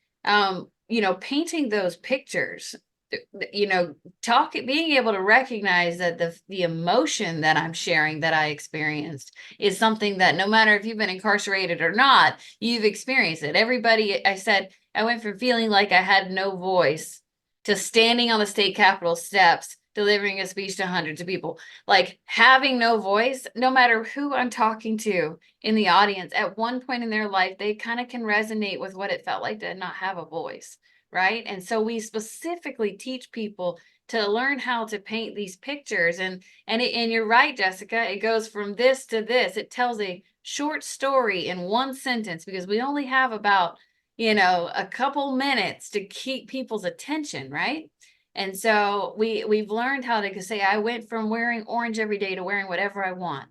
you know, painting those pictures, you know, being able to recognize that the emotion that I'm sharing that I experienced is something that no matter if you've been incarcerated or not, you've experienced it. Everybody, I said, I went from feeling like I had no voice to standing on the state capitol steps, delivering a speech to hundreds of people, like having no voice, no matter who I'm talking to in the audience, at one point in their life, they kind of can resonate with what it felt like to not have a voice, right? And so we specifically teach people to learn how to paint these pictures. And you're right, Jessica, it goes from this to this. It tells a short story in one sentence because we only have about, you know, a couple minutes to keep people's attention, right? And so we've learned how to say, I went from wearing orange every day to wearing whatever I want.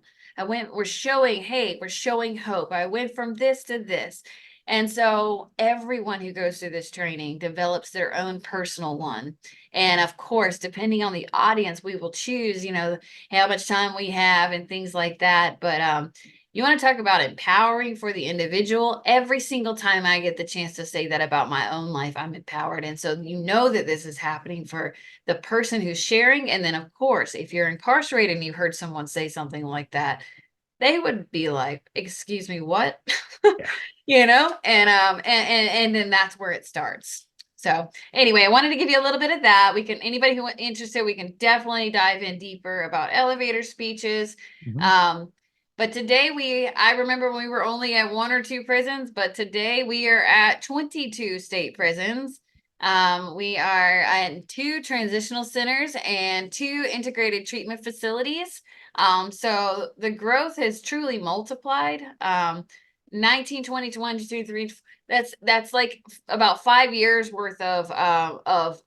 We're showing hate, we're showing hope. I went from this to this. And so everyone who goes through this training develops their own personal one. And of course, depending on the audience, we will choose, you know, how much time we have and things like that. But you want to talk about empowering for the individual? Every single time I get the chance to say that about my own life, I'm empowered. And so you know that this is happening for the person who's sharing. And then, of course, if you're incarcerated and you heard someone say something like that, they would be like, excuse me, what? Yeah. You know, and then that's where it starts. So anyway, I wanted to give you a little bit of that. We can, anybody who interested, we can definitely dive in deeper about elevator speeches. But today I remember when we were only at 1 or 2 prisons, but today we are at 22 state prisons. We are at 2 transitional centers and 2 integrated treatment facilities. So the growth has truly multiplied. 19, 20, 21, 22, 23, that's like about 5 years worth of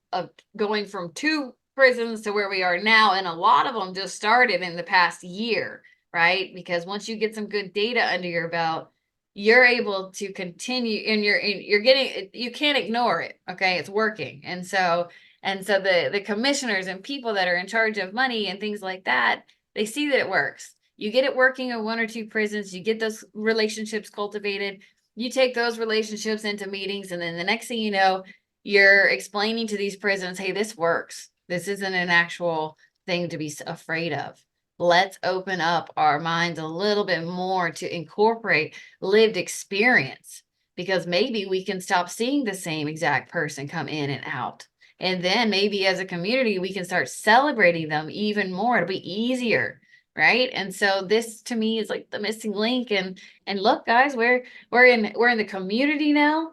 going from 2 prisons to where we are now. And a lot of them just started in the past year, right? Because once you get some good data under your belt, you're able to continue, and you're getting, you can't ignore it. Okay, it's working. And so the commissioners and people that are in charge of money and things like that, they see that it works. You get it working in 1 or 2 prisons, you get those relationships cultivated, you take those relationships into meetings, and then the next thing you know, you're explaining to these prisons, hey, this works. This isn't an actual thing to be afraid of. Let's open up our minds a little bit more to incorporate lived experience, because maybe we can stop seeing the same exact person come in and out. And then maybe as a community, we can start celebrating them even more. It'll be easier, right? And so this to me is like the missing link. And look, guys, we're in the community now.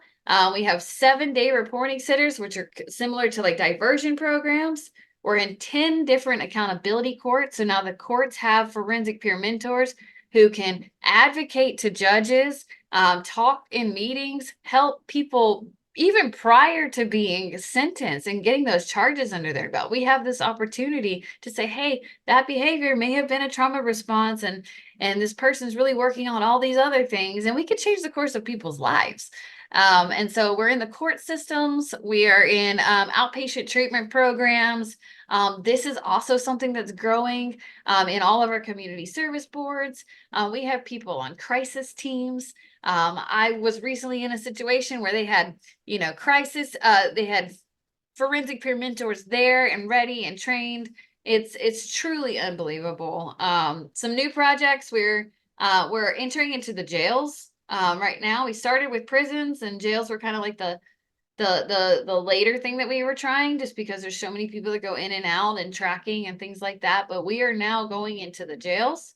We have 7-day reporting centers, which are similar to like diversion programs. We're in 10 different accountability courts. So now the courts have forensic peer mentors who can advocate to judges, talk in meetings, help people even prior to being sentenced and getting those charges under their belt. We have this opportunity to say, hey, that behavior may have been a trauma response, and this person's really working on all these other things, and we could change the course of people's lives. And so we're in the court systems. We are in outpatient treatment programs. This is also something that's growing in all of our community service boards. We have people on crisis teams. I was recently in a situation where they had, you know, crisis. They had forensic peer mentors there and ready and trained. It's truly unbelievable. Some new projects. We're entering into the jails right now. We started with prisons, and jails were kind of like the later thing that we were trying, just because there's so many people that go in and out and tracking and things like that. But we are now going into the jails.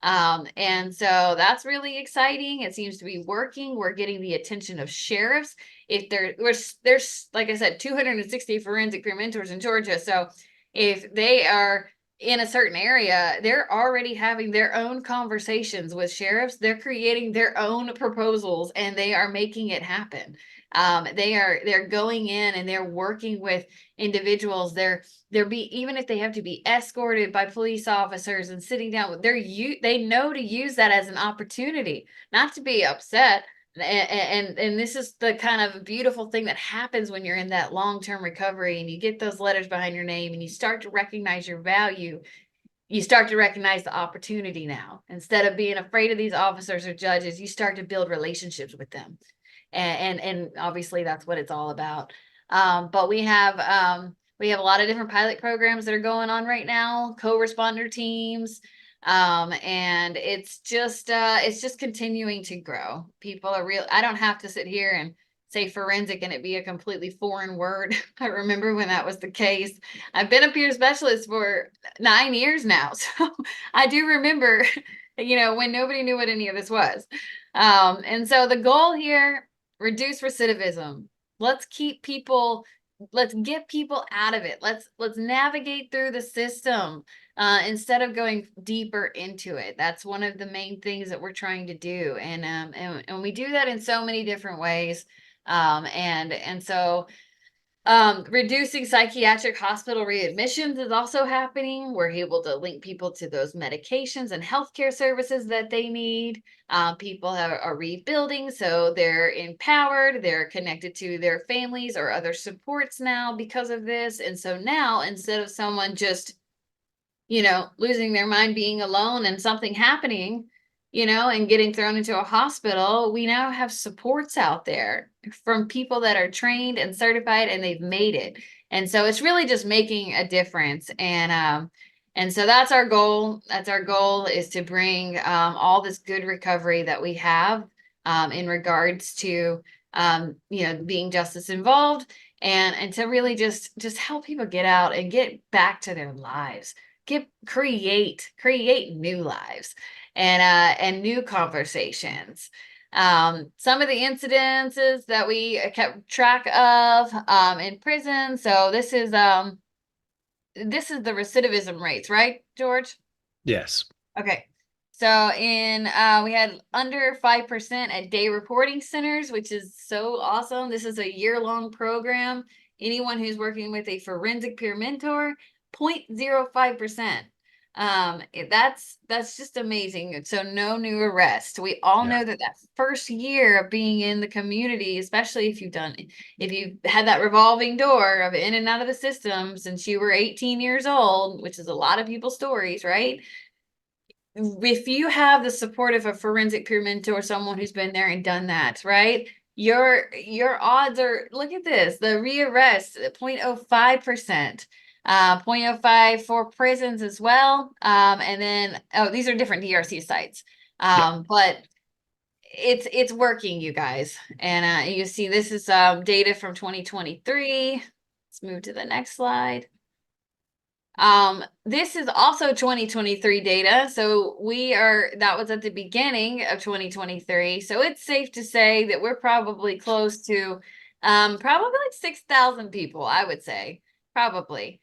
And so that's really exciting. It seems to be working. We're getting the attention of sheriffs. If there's, like I said, 260 forensic peer mentors in Georgia. So if they are in a certain area, they're already having their own conversations with sheriffs. They're creating their own proposals and they are making it happen. They're going in and they're working with individuals. Even if they have to be escorted by police officers and sitting down, they know to use that as an opportunity, not to be upset. And this is the kind of beautiful thing that happens when you're in that long-term recovery and you get those letters behind your name and you start to recognize your value. You start to recognize the opportunity now. Instead of being afraid of these officers or judges, you start to build relationships with them. And obviously that's what it's all about. But we have a lot of different pilot programs that are going on right now, co-responder teams. And it's just continuing to grow. People are I don't have to sit here and say forensic and it be a completely foreign word. I remember when that was the case. I've been a peer specialist for 9 years now. So I do remember, when nobody knew what any of this was. And so the goal here, reduce recidivism. Let's get people out of it. Let's navigate through the system instead of going deeper into it. That's one of the main things that we're trying to do. And we do that in so many different ways. So reducing psychiatric hospital readmissions is also happening. We're able to link people to those medications and healthcare services that they need. People are rebuilding, so they're empowered, they're connected to their families or other supports now because of this. And so now, instead of someone just, losing their mind, being alone and something happening, and getting thrown into a hospital, we now have supports out there from people that are trained and certified and they've made it. And so it's really just making a difference. And so that's our goal. That's our goal, is to bring all this good recovery that we have in regards to, being justice involved, and to really just help people get out and get back to their lives, create new lives and new conversations. Some of the incidences that we kept track of in prison. So this is the recidivism rates, right, George? Yes. Okay. So we had under 5% at day reporting centers, which is so awesome. This is a year-long program. Anyone who's working with a forensic peer mentor, 0.05%. That's just amazing. So no new arrests. We all know that first year of being in the community, especially if you've had that revolving door of in and out of the system since you were 18 years old, which is a lot of people's stories, right? If you have the support of a forensic peer mentor, someone who's been there and done that, right? Your odds are, look at this, the rearrest 0.05%. 0.05 for prisons as well. And then, these are different DRC sites. But it's working, you guys. And you see, this is data from 2023. Let's move to the next slide. This is also 2023 data. So that was at the beginning of 2023. So it's safe to say that we're probably close to probably like 6,000 people, I would say, probably.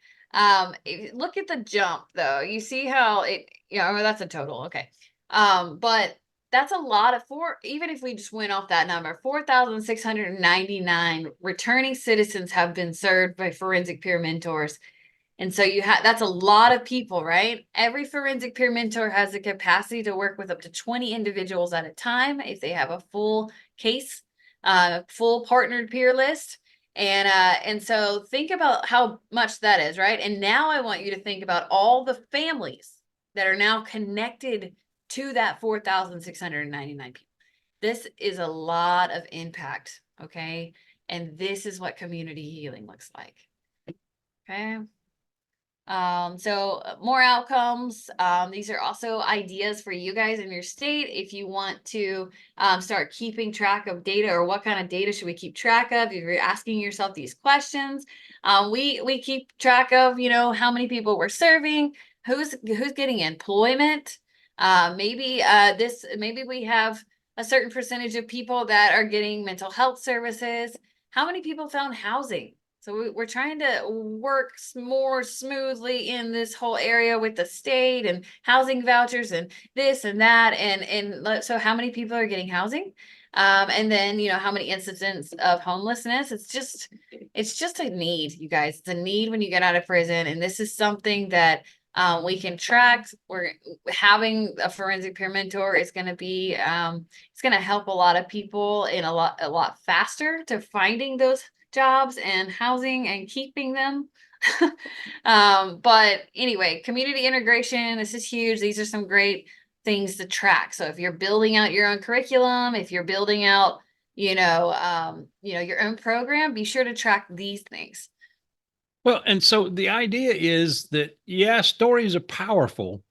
Look at the jump though. You see how that's a total. Okay. But that's a lot of even if we just went off that number, 4,699 returning citizens have been served by forensic peer mentors. And so that's a lot of people, right? Every forensic peer mentor has the capacity to work with up to 20 individuals at a time if they have a full case, full partnered peer list. And so think about how much that is, right? And now I want you to think about all the families that are now connected to that 4,699 people. This is a lot of impact, okay? And this is what community healing looks like, okay? So more outcomes. These are also ideas for you guys in your state. If you want to start keeping track of data, or what kind of data should we keep track of? If you're asking yourself these questions, we keep track of, how many people we're serving, who's getting employment. Maybe we have a certain percentage of people that are getting mental health services. How many people found housing? So we're trying to work more smoothly in this whole area with the state and housing vouchers and this and that. So how many people are getting housing? And then, you know, how many incidents of homelessness? It's just a need, you guys. It's a need when you get out of prison. And this is something that we can track. We're having a forensic peer mentor is going to be, it's going to help a lot of people in a lot faster to finding those jobs and housing and keeping them. But anyway, community integration, this is huge. These are some great things to track. So if you're building out your own curriculum, if you're building out, your own program, be sure to track these things. Well, and so the idea is that, yeah, stories are powerful.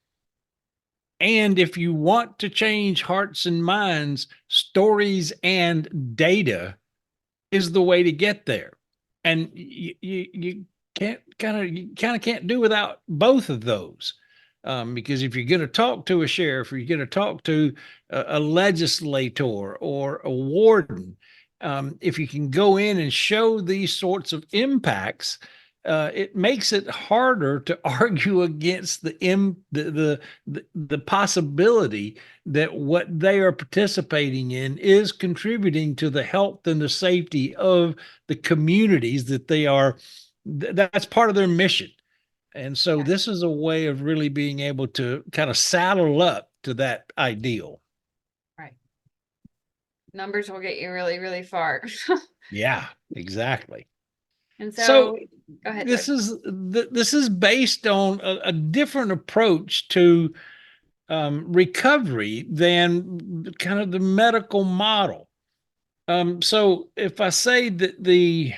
And if you want to change hearts and minds, stories and data is the way to get there. And you kind of can't do without both of those. Because if you're going to talk to a sheriff, or you're going to talk to a legislator or a warden, if you can go in and show these sorts of impacts, it makes it harder to argue against the possibility that what they are participating in is contributing to the health and the safety of the communities that they are. That's part of their mission. And so this is a way of really being able to kind of saddle up to that ideal. Right. Numbers will get you really, really far. Yeah, exactly. And So go ahead. this is based on a different approach to recovery than kind of the medical model. So if I say that the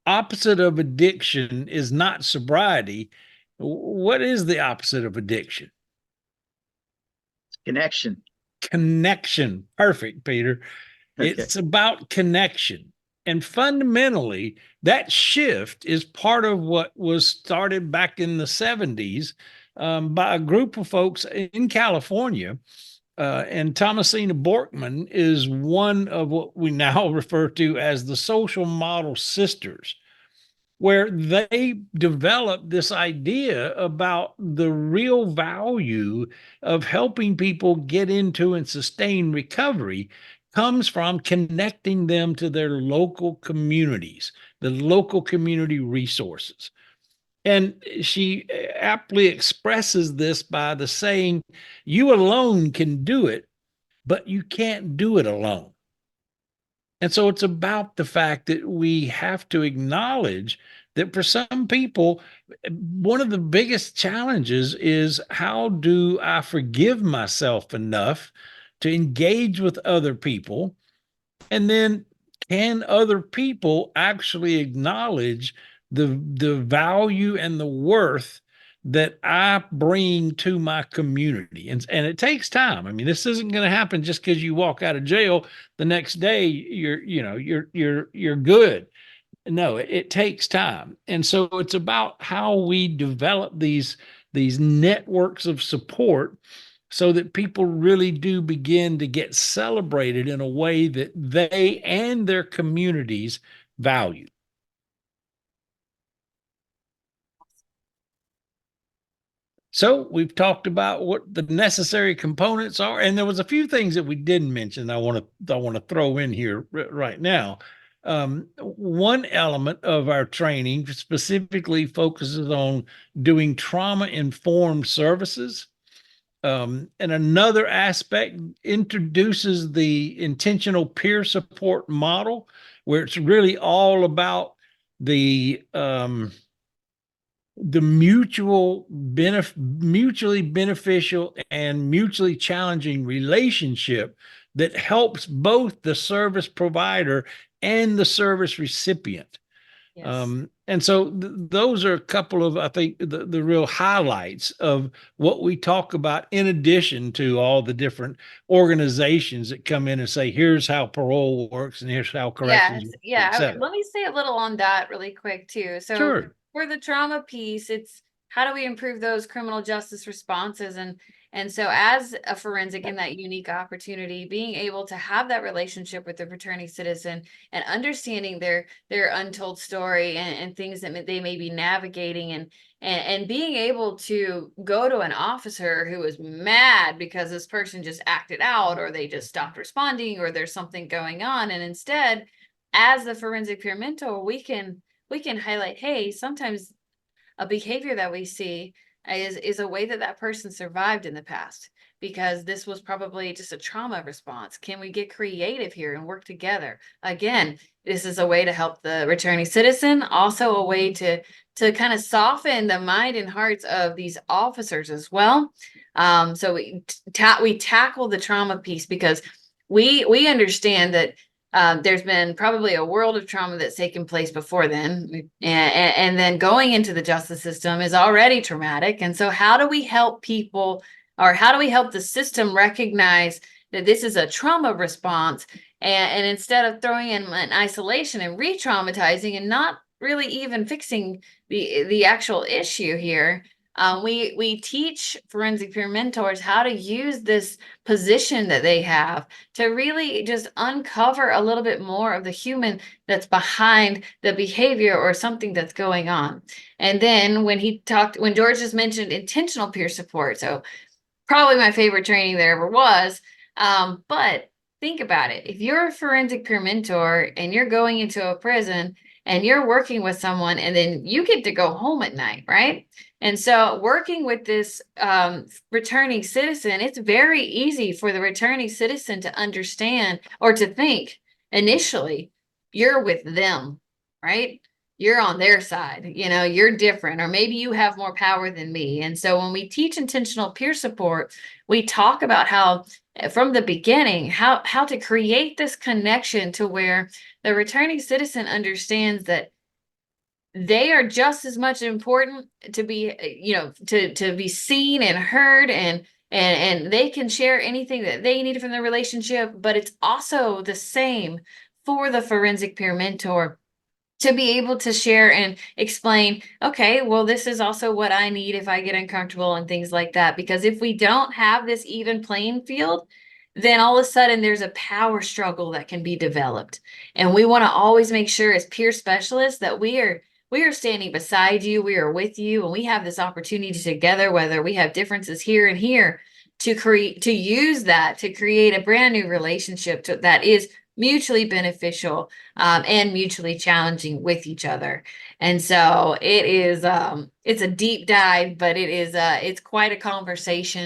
opposite of addiction is not sobriety, what is the opposite of addiction? Connection. Connection. Perfect, Peter. Okay. It's about connection. And fundamentally, that shift is part of what was started back in the 70s by a group of folks in California. And Thomasina Borkman is one of what we now refer to as the social model sisters, where they developed this idea about the real value of helping people get into and sustain recovery comes from connecting them to their local communities, the local community resources. And she aptly expresses this by the saying, you alone can do it, but you can't do it alone. And so it's about the fact that we have to acknowledge that for some people, one of the biggest challenges is, how do I forgive myself enough to engage with other people? And then can other people actually acknowledge the value and the worth that I bring to my community? And it takes time. I mean, this isn't going to happen just because you walk out of jail the next day, you're good. No, it takes time. And so it's about how we develop these networks of support so that people really do begin to get celebrated in a way that they and their communities value. So we've talked about what the necessary components are, and there was a few things that we didn't mention I want to throw in here right now. One element of our training specifically focuses on doing trauma-informed services. And another aspect introduces the intentional peer support model, where it's really all about the mutually beneficial and mutually challenging relationship that helps both the service provider and the service recipient. Yes. And so those are a couple of, I think, the real highlights of what we talk about, in addition to all the different organizations that come in and say, here's how parole works and here's how corrections work, et cetera. Let me say a little on that really quick too. So Sure. for the trauma piece, it's how do we improve those criminal justice responses? And And so as a forensic in that unique opportunity, being able to have that relationship with the returning citizen and understanding their untold story and things that they may be navigating, and being able to go to an officer who is mad because this person just acted out, or they just stopped responding, or there's something going on. And instead, as the forensic peer mentor, we can highlight, hey, sometimes a behavior that we see is a way that person survived in the past, because this was probably just a trauma response. Can we get creative here and work together? Again, this is a way to help the returning citizen, also a way to kind of soften the mind and hearts of these officers as well. So we tackle the trauma piece, because we understand that there's been probably a world of trauma that's taken place before then. And then going into the justice system is already traumatic. And so how do we help people, or how do we help the system recognize that this is a trauma response? And instead of throwing in an isolation and re-traumatizing and not really even fixing the actual issue here, we teach forensic peer mentors how to use this position that they have to really just uncover a little bit more of the human that's behind the behavior or something that's going on. And then when George just mentioned intentional peer support, so probably my favorite training there ever was, but think about it. If you're a forensic peer mentor and you're going into a prison and you're working with someone, and then you get to go home at night, right? And so working with this returning citizen, it's very easy for the returning citizen to understand, or to think initially, you're with them, right? You're on their side, you're different, or maybe you have more power than me. And so when we teach intentional peer support, we talk about how, from the beginning, how to create this connection to where the returning citizen understands that they are just as much important to be, to be seen and heard, and they can share anything that they need from the relationship. But it's also the same for the forensic peer mentor to be able to share and explain, okay, well, this is also what I need if I get uncomfortable and things like that. Because if we don't have this even playing field, then all of a sudden there's a power struggle that can be developed. And we want to always make sure, as peer specialists, that we are standing beside you, we are with you, and we have this opportunity together, whether we have differences here and here, to use that to create a brand new relationship that is mutually beneficial and mutually challenging with each other. And so it is it's a deep dive, but it's quite a conversation.